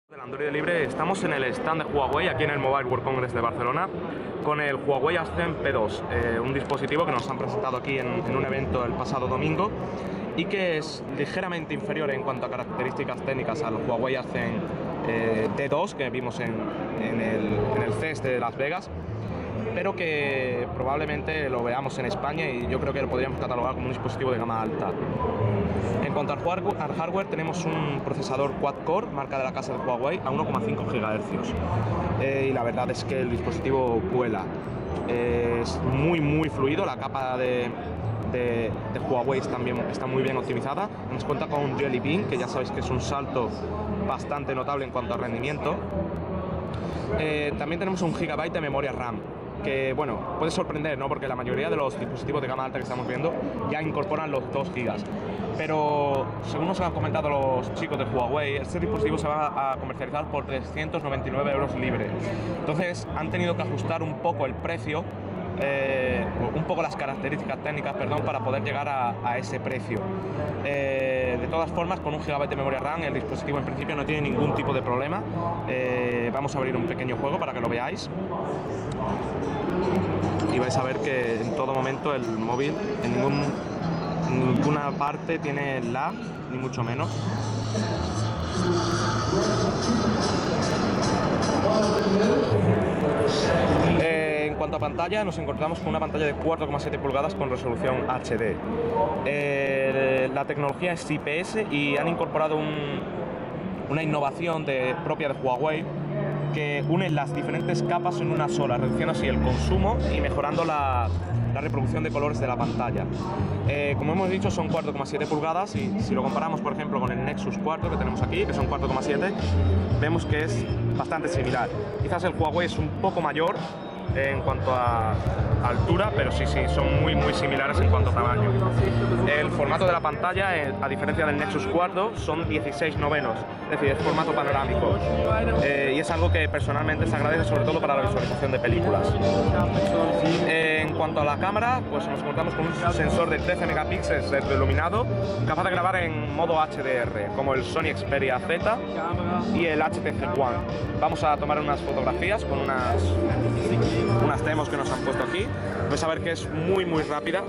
Del Android Libre estamos en el stand de Huawei aquí en el Mobile World Congress de Barcelona con el Huawei Ascend P2, un dispositivo que nos han presentado aquí en un evento el pasado domingo y que es ligeramente inferior en cuanto a características técnicas al Huawei Ascend T2 que vimos en el CES de Las Vegas, pero que probablemente lo veamos en España y yo creo que lo podríamos catalogar como un dispositivo de gama alta. En cuanto al hardware, tenemos un procesador quad-core, marca de la casa de Huawei, a 1,5 GHz. Y la verdad es que el dispositivo vuela. Es muy fluido, la capa de Huawei está muy bien optimizada. Nos cuenta con un Jelly Bean, que ya sabéis que es un salto bastante notable en cuanto a rendimiento. También tenemos 1 GB de memoria RAM, que bueno, puede sorprender, ¿no? Porque la mayoría de los dispositivos de gama alta que estamos viendo ya incorporan los 2 GB. Pero según nos han comentado los chicos de Huawei, este dispositivo se va a comercializar por 399 euros libre. Entonces han tenido que ajustar un poco el precio, un poco las características técnicas, perdón, para poder llegar a ese precio. De todas formas, con 1 GB de memoria RAM, el dispositivo en principio no tiene ningún tipo de problema. Vamos a abrir un pequeño juego para que lo veáis. Y vais a ver que en todo momento el móvil en ninguna parte tiene lag, ni mucho menos. En cuanto a pantalla, nos encontramos con una pantalla de 4,7 pulgadas con resolución HD. La tecnología es IPS y han incorporado una innovación propia de Huawei que une las diferentes capas en una sola, reduciendo así el consumo y mejorando la reproducción de colores de la pantalla. Como hemos dicho, son 4,7 pulgadas y si lo comparamos, por ejemplo, con el Nexus 4 que tenemos aquí, que son 4,7, vemos que es bastante similar. Quizás el Huawei es un poco mayor en cuanto a altura, pero sí, son muy similares en cuanto a tamaño. El formato de la pantalla, a diferencia del Nexus 4, son 16:9, es decir, es formato panorámico, y es algo que personalmente se agradece sobre todo para la visualización de películas. En cuanto a la cámara, pues nos encontramos con un sensor de 13 megapíxeles retroiluminado, capaz de grabar en modo HDR, como el Sony Xperia Z y el HTC One. Vamos a tomar unas fotografías con unas demos que nos han puesto aquí. Vais a ver que es muy rápida.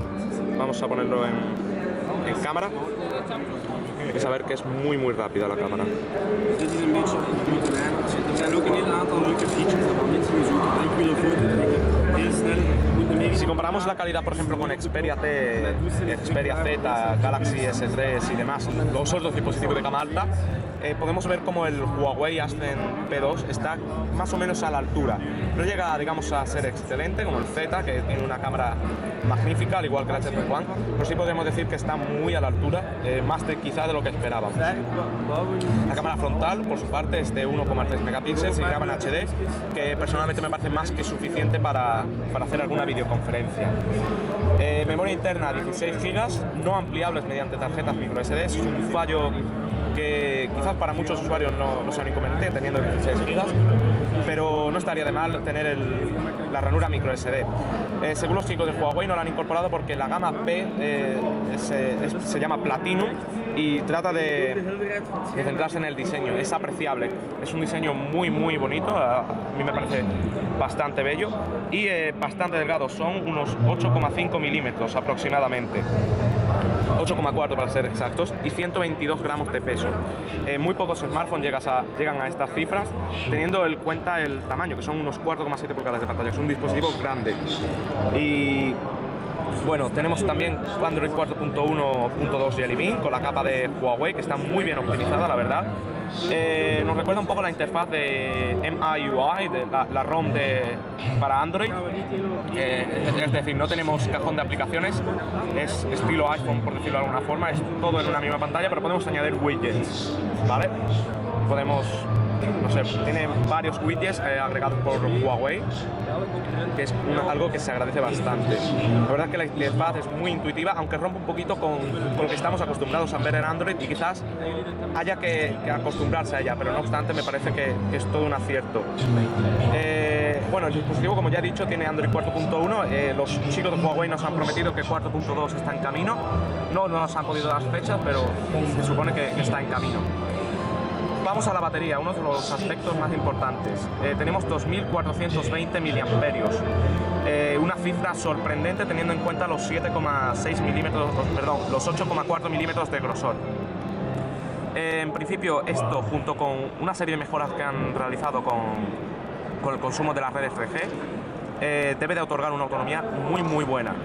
Vamos a ponerlo en cámara. Vais a ver que es muy rápida la cámara. Si comparamos la calidad, por ejemplo, con Xperia Z, Galaxy S3 y demás, los otros dispositivos de gama alta, podemos ver como el Huawei Ascend P2 está más o menos a la altura. No llega, digamos, a ser excelente como el Z, que tiene una cámara magnífica, al igual que el HTC One, pero sí podemos decir que está muy a la altura, quizá de lo que esperábamos. La cámara frontal, por su parte, es de 1,3 megapíxeles y graba en HD, que personalmente me parece más que suficiente para hacer alguna videoconferencia. Memoria interna 16 GB, no ampliables mediante tarjetas microSD. Es un fallo que quizás para muchos usuarios no sea un inconveniente teniendo 16 GB, pero no estaría de mal tener la ranura microSD. Según los chicos de Huawei no la han incorporado porque la gama P se llama Platinum y trata de centrarse en el diseño. Es apreciable, es un diseño muy bonito, a mí me parece bastante bello y bastante delgado, son unos 8,5 milímetros aproximadamente. 8,4 para ser exactos, y 122 gramos de peso. Muy pocos smartphones llegan a estas cifras, teniendo en cuenta el tamaño, que son unos 4,7 pulgadas de pantalla. Es un dispositivo grande. Y bueno, tenemos también Android 4.1.2 Jelly Bean con la capa de Huawei, que está muy bien optimizada, la verdad. Nos recuerda un poco la interfaz de MIUI, de la ROM para Android. Es decir, no tenemos cajón de aplicaciones, es estilo iPhone, por decirlo de alguna forma, es todo en una misma pantalla, pero podemos añadir widgets, ¿vale? No sé, tiene varios widgets agregados por Huawei, que es algo que se agradece bastante. La verdad es que la interfaz es muy intuitiva, aunque rompe un poquito con lo que estamos acostumbrados a ver en Android y quizás haya que acostumbrarse a ella, pero no obstante me parece que es todo un acierto. Bueno, el dispositivo, como ya he dicho, tiene Android 4.1. Los chicos de Huawei nos han prometido que 4.2 está en camino. No nos han podido dar fechas, pero se supone que está en camino. vamos a la batería, uno de los aspectos más importantes. Tenemos 2420 miliamperios, una cifra sorprendente teniendo en cuenta los 7,6 milímetros, perdón, los 8,4 milímetros de grosor. En principio, esto junto con una serie de mejoras que han realizado con el consumo de las redes 3G, debe de otorgar una autonomía muy buena.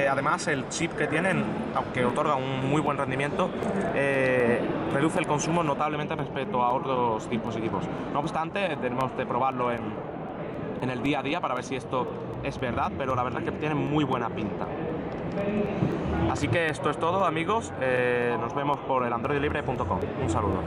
Además, el chip que tienen, aunque otorga un muy buen rendimiento, reduce el consumo notablemente respecto a otros dispositivos. No obstante, tenemos de probarlo en el día a día para ver si esto es verdad, pero la verdad es que tiene muy buena pinta. Así que esto es todo, amigos. Nos vemos por el androidlibre.com. Un saludo.